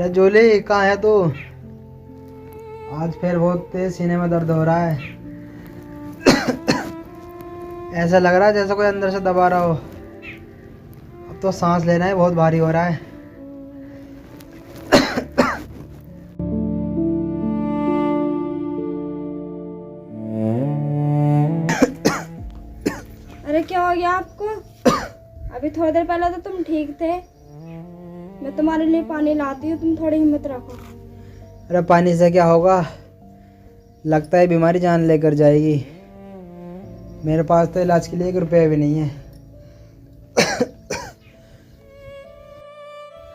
अरे जोली कहाँ है तू? आज फिर बहुत तेज सीने में दर्द हो रहा है। ऐसा लग रहा है जैसे कोई अंदर से दबा रहा हो। अब तो सांस लेना ही बहुत भारी हो रहा है। अरे क्या हो गया आपको? अभी थोड़ी देर पहले तो तुम ठीक थे। मैं तुम्हारे लिए पानी लाती हूँ, तुम थोड़ी हिम्मत रखो। अरे पानी से क्या होगा? लगता है बीमारी जान लेकर जाएगी। मेरे पास तो इलाज के लिए 1 रुपया भी नहीं है।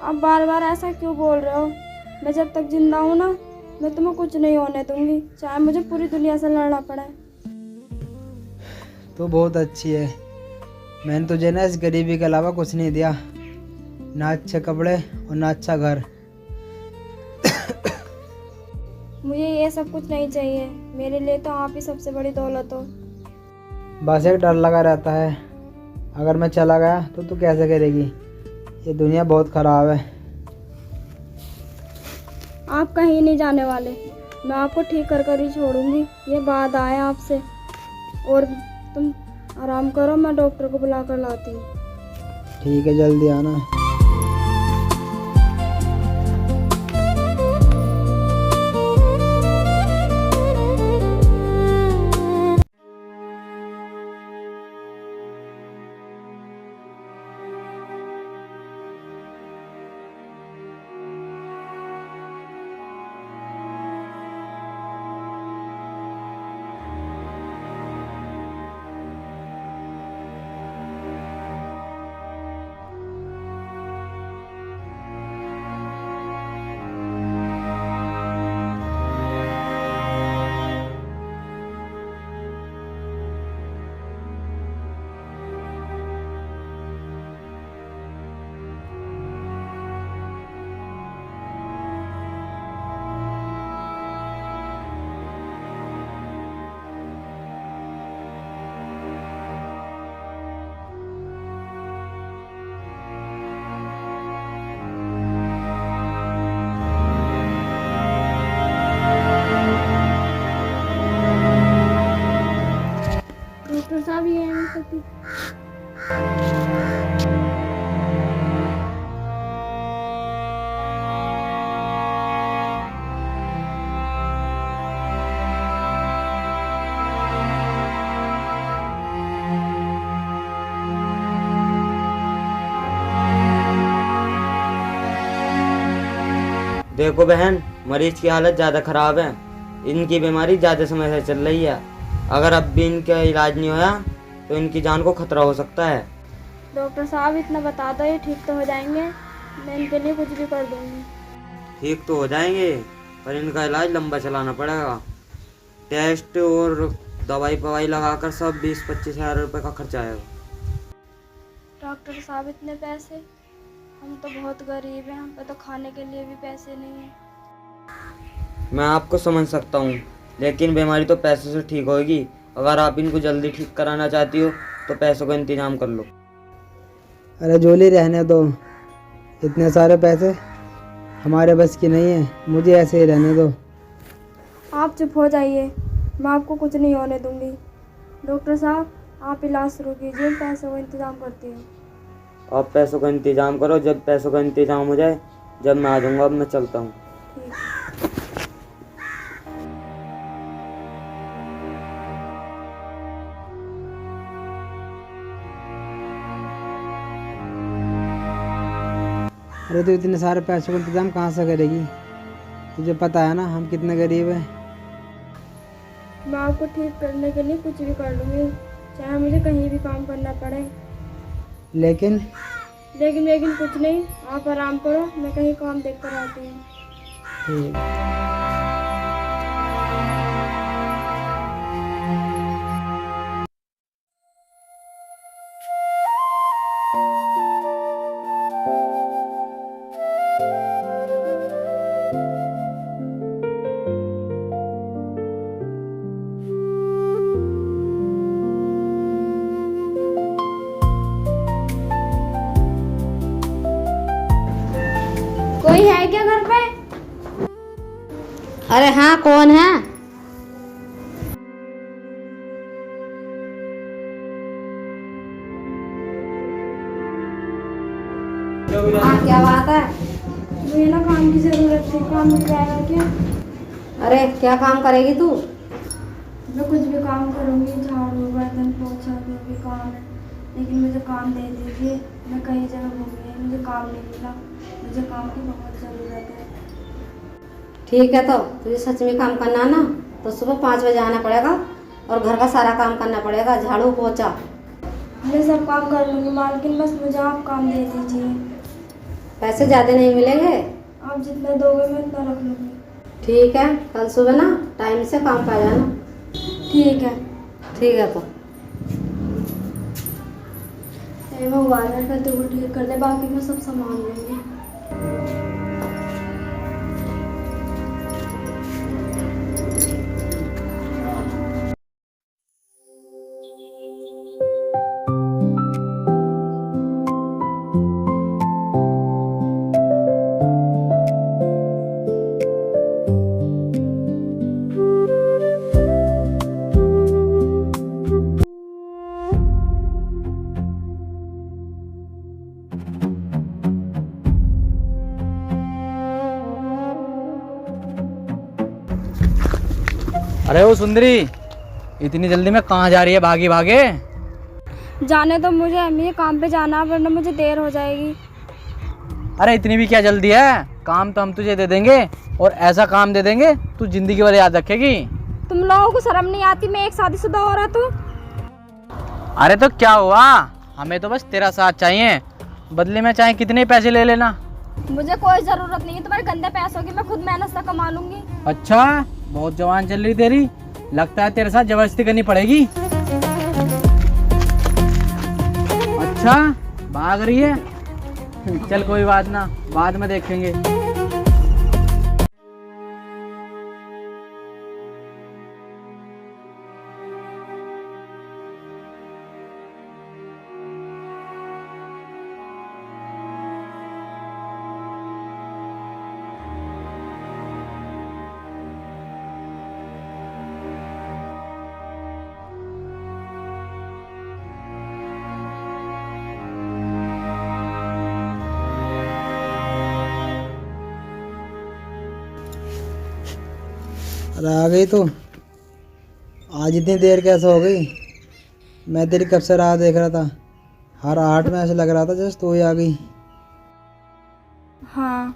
आप बार बार ऐसा क्यों बोल रहे हो? मैं जब तक जिंदा हूँ ना, मैं तुम्हें कुछ नहीं होने दूंगी, चाहे मुझे पूरी दुनिया से लड़ना पड़े। तू बहुत अच्छी है। मैंने तुझे ना इस गरीबी के अलावा कुछ नहीं दिया, ना अच्छे कपड़े और ना अच्छा घर। मुझे ये सब कुछ नहीं चाहिए। मेरे लिए तो आप ही सबसे बड़ी दौलत हो। बस एक डर लगा रहता है, अगर मैं चला गया तो तू कैसे करेगी? ये दुनिया बहुत ख़राब है। आप कहीं नहीं जाने वाले, मैं आपको ठीक कर ही छोड़ूंगी। ये बात आए आपसे। और तुम आराम करो, मैं डॉक्टर को बुला कर लाती हूँ। ठीक है, जल्दी आना। डॉक्टर साहब ये है पति। देखो बहन, मरीज की हालत ज़्यादा ख़राब है। इनकी बीमारी ज़्यादा समय से चल रही है। अगर अब भी इनका इलाज नहीं होया तो इनकी जान को खतरा हो सकता है। डॉक्टर साहब इतना बता दो, ये ठीक तो हो जाएंगे। मैं इनके लिए कुछ भी कर दूंगी। ठीक तो हो जाएंगे, पर इनका इलाज लंबा चलाना पड़ेगा। टेस्ट और दवाई पवाई लगाकर सब 20-25 हज़ार रुपये का खर्चा आएगा। डॉक्टर साहब इतने पैसे? हम तो बहुत गरीब हैं, हम पे तो खाने के लिए भी पैसे नहीं हैं। मैं आपको समझ सकता हूँ, लेकिन बीमारी तो पैसों से ठीक होगी। अगर आप इनको जल्दी ठीक कराना चाहती हो तो पैसों का इंतजाम कर लो। अरे जोली रहने दो, इतने सारे पैसे हमारे बस की नहीं है। मुझे ऐसे ही रहने दो। आप चुप हो जाइए, मैं आपको कुछ नहीं होने दूंगी। डॉक्टर साहब आप इलाज शुरू कीजिए, पैसों का इंतजाम करती हूँ। आप पैसों का इंतजाम करो, जब पैसों का इंतजाम हो जाए जब मैं आ जाऊँगा। अब मैं चलता हूँ। ठीक। अरे तो इतने सारे पैसों का इंतजाम कहाँ से करेगी? तुझे पता है ना हम कितने गरीब हैं। मैं आपको ठीक करने के लिए कुछ भी कर लूँगी, चाहे मुझे कहीं भी काम करना पड़े। लेकिन लेकिन कुछ नहीं, आप आराम करो, मैं कहीं काम देख कर आती हूँ। ठीक। कोई है क्या घर पे? अरे हाँ, कौन है? हाँ, क्या बात है? मुझे ना काम की ज़रूरत थी, काम मिल जाएगा क्या? अरे क्या काम करेगी तू? मैं कुछ भी काम करूँगी, झाड़ू बर्तन पोछा जो भी काम है, लेकिन मुझे काम दे दीजिए। मैं कई जगह घूमी है, मुझे काम नहीं मिला, मुझे काम की बहुत ज़रूरत है। ठीक है, तो तुझे सच में काम करना ना तो सुबह 5 बजे आना पड़ेगा और घर का सारा काम करना पड़ेगा, झाड़ू पोछा। मैं सब काम कर लूँगी मालकिन, बस मुझे आप काम दे दीजिए। पैसे ज़्यादा नहीं मिलेंगे। आप जितना दोगे मैं उतना रख लूँगी। ठीक है, कल सुबह ना टाइम से काम पे आ जाना। ठीक है। ठीक है, तो हे भगवान, करते वो ठीक कर दे, बाकी मैं सब सामान लूँगी। अरे वो सुंदरी, इतनी जल्दी में कहाँ जा रही है भागी भागे? जाने तो मुझे अम्मी काम पे जाना है, वरना मुझे देर हो जाएगी। अरे इतनी भी क्या जल्दी है? काम तो हम तुझे दे देंगे और ऐसा काम दे देंगे तू जिंदगी भर याद रखेगी। तुम लोगों को शर्म नहीं आती? मैं एक शादीशुदा औरत हूँ। अरे तो क्या हुआ, हमें तो बस तेरा साथ चाहिए, बदले में चाहे कितने पैसे ले लेना। मुझे कोई जरूरत नहीं है तुम्हारे गंदे पैसों की, मैं खुद मेहनत से कमा लूंगी। अच्छा, बहुत जवान चल रही तेरी, लगता है तेरे साथ जबरदस्ती करनी पड़ेगी। अच्छा, भाग रही है? चल कोई बात ना, बाद में देखेंगे। अरे आ गई तो? आज इतनी देर कैसे हो गई? मैं तेरी कब से राह देख रहा था, हर 8 में ऐसा लग रहा था जैसे तू ही आ गई। हाँ,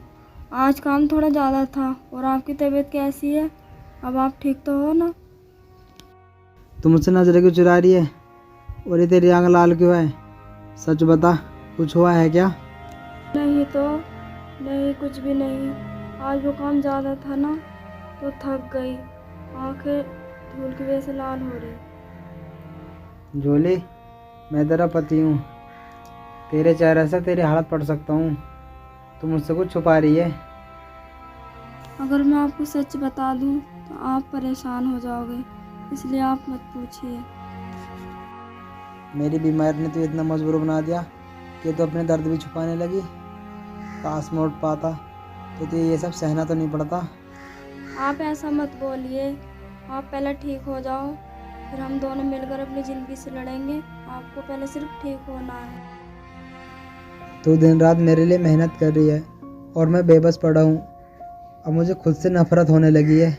आज काम थोड़ा ज़्यादा था। और आपकी तबीयत कैसी है? अब आप ठीक तो हो ना? तू मुझसे नजर क्यों चुरा रही है? और ये तेरी आंख लाल क्यों है? सच बता, कुछ हुआ है क्या? नहीं तो नहीं, कुछ भी नहीं। आज वो काम ज़्यादा था ना, तो थक गई, आंखें धूल की वजह से लाल हो रही। जोली, मैं तेरा पति हूँ, तेरे चेहरे से तेरी हालत पढ़ सकता हूँ, तू मुझसे कुछ छुपा रही है। अगर मैं आपको सच बता दूं तो आप परेशान हो जाओगे, इसलिए आप मत पूछिए। मेरी बीमारी ने तो इतना मजबूर बना दिया कि तू अपने दर्द भी छुपाने लगी। काश मैं उठ पाता तो तुझे ये सब सहना तो नहीं पड़ता। आप ऐसा मत बोलिए, आप पहले ठीक हो जाओ, फिर हम दोनों मिलकर अपनी ज़िंदगी से लड़ेंगे। आपको पहले सिर्फ ठीक होना है। तू दिन रात मेरे लिए मेहनत कर रही है और मैं बेबस पड़ा हूँ। अब मुझे खुद से नफरत होने लगी है।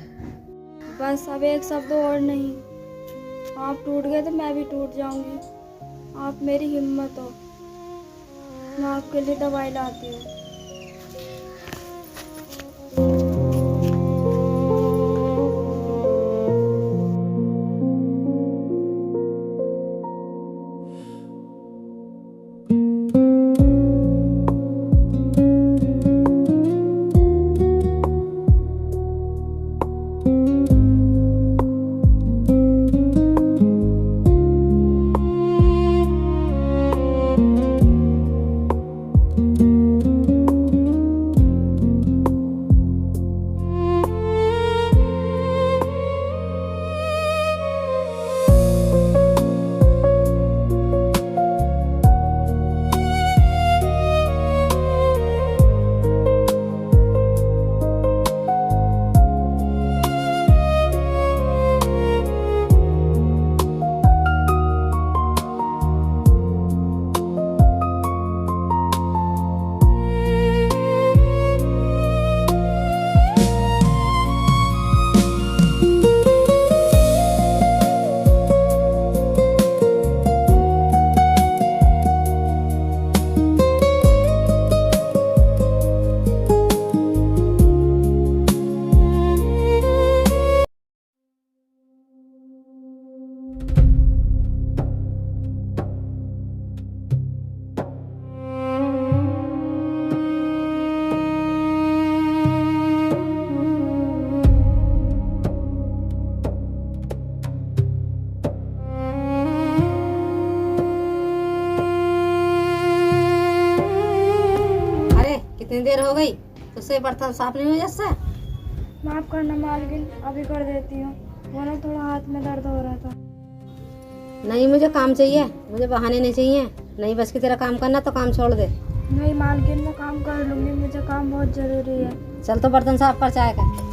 बस अब एक शब्द और नहीं। आप टूट गए तो मैं भी टूट जाऊंगी। आप मेरी हिम्मत हो, मैं आपके लिए दवाई लाती हूँ। देर हो गई तो से बर्तन साफ नहीं हो जैसे। माफ़ करना मालकिन, अभी कर देती हूँ। वो ना थोड़ा हाथ में दर्द हो रहा था। नहीं, मुझे काम चाहिए, मुझे बहाने नहीं चाहिए। नहीं बस की तेरा काम करना तो काम छोड़ दे। नहीं मालकिन, मैं काम कर लूँगी, मुझे काम बहुत ज़रूरी है। चल तो बर्तन साफ कर चाय का।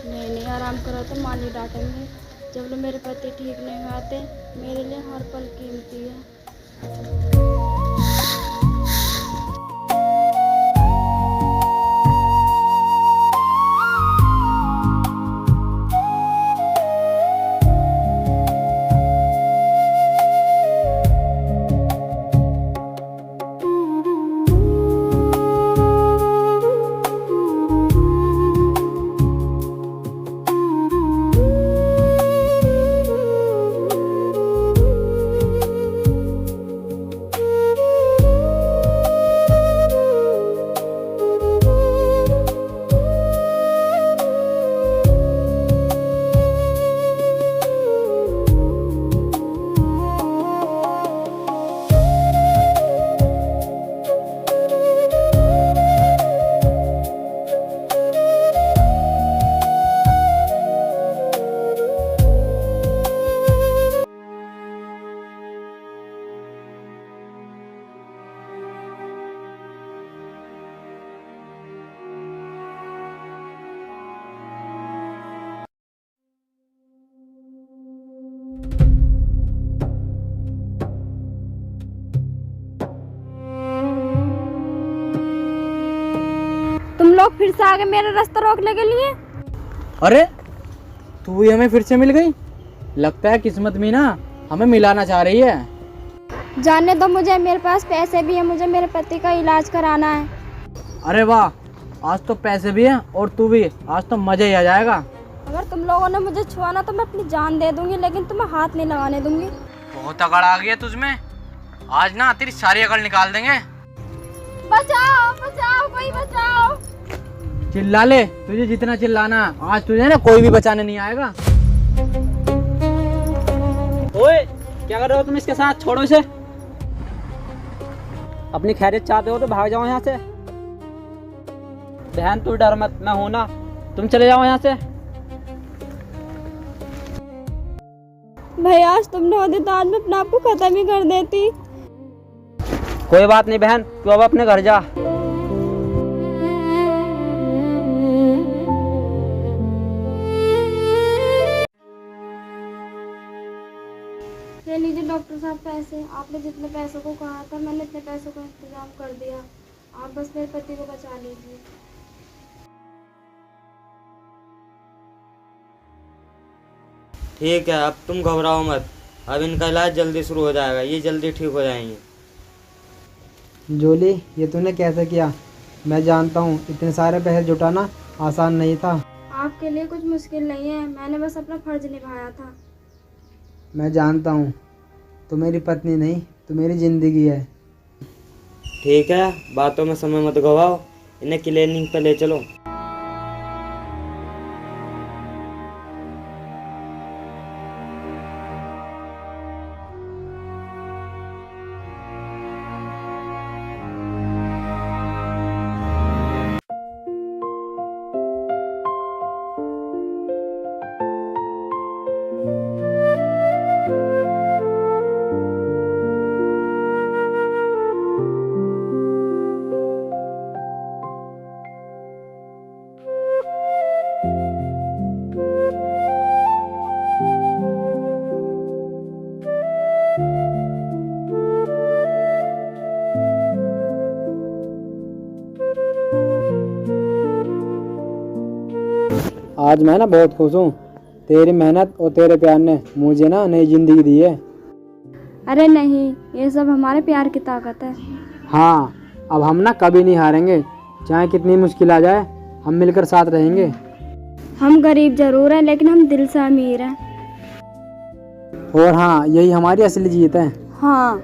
नहीं आराम करो तो माली डांटेंगे। जब लोग मेरे पति ठीक नहीं आते, मेरे लिए हर पल कीमती है। तुम लोग फिर से आगे मेरा रास्ता रोकने के लिए। अरे तू ही हमें फिर से मिल गई। लगता है किस्मत में ना हमें मिलाना चाह रही है। जानने दो मुझे, मेरे पास पैसे भी हैं, मुझे मेरे पति का इलाज कराना है। अरे वाह, आज तो पैसे भी हैं और तू भी, आज तो मजा ही आ जाएगा। अगर तुम लोगों ने मुझे छुआना तो मैं अपनी जान दे दूंगी, लेकिन तुम्हें हाथ नहीं लगाने दूंगी। बहुत अकड़ आ गई है तुझमें, आज ना तेरी सारी अकड़ निकाल देंगे। बचाओ बचाओ, कोई बचाओ। चिल्ला ले, तुझे जितना चिल्लाना, आज तुझे ना कोई भी बचाने नहीं आएगा। ओए, क्या कर रहे हो तुम इसके साथ? छोड़ो इसे। अपनी खैरियत चाहते हो तो भाग जाओ यहाँ से। बहन तू डर मत, मैं हूं ना, तुम चले जाओ यहाँ से। भैया आज तुमने होते तो आज मैं अपने आप को खत्म ही कर देती। कोई बात नहीं बहन, तू अब अपने घर जा। ये लीजिए डॉक्टर साहब पैसे। आपने जितने पैसों को कहा था मैंने इतने पैसों का इंतजाम कर दिया। आप बस मेरे पति को बचा लीजिए। ठीक है, अब तुम घबराओ मत, अब इनका इलाज जल्दी शुरू हो जाएगा, ये जल्दी ठीक हो जाएंगे। जोली, ये तूने कैसे किया? मैं जानता हूँ इतने सारे पैसे जुटाना आसान नहीं था। आपके लिए कुछ मुश्किल नहीं है, मैंने बस अपना फर्ज निभाया था। मैं जानता हूँ, तू मेरी पत्नी नहीं, तू मेरी जिंदगी है। ठीक है, बातों में समय मत गवाओ, इन्हें क्लिनिक पर ले चलो। आज मैं ना बहुत खुश हूँ। तेरी मेहनत और तेरे प्यार ने मुझे ना नई जिंदगी दी है। अरे नहीं, ये सब हमारे प्यार की ताकत है। हाँ, अब हम ना कभी नहीं हारेंगे। चाहे कितनी मुश्किल आ जाए, हम मिलकर साथ रहेंगे। हम गरीब जरूर हैं, लेकिन हम दिल से अमीर हैं। और हाँ, यही हमारी असली जीत है। हाँ।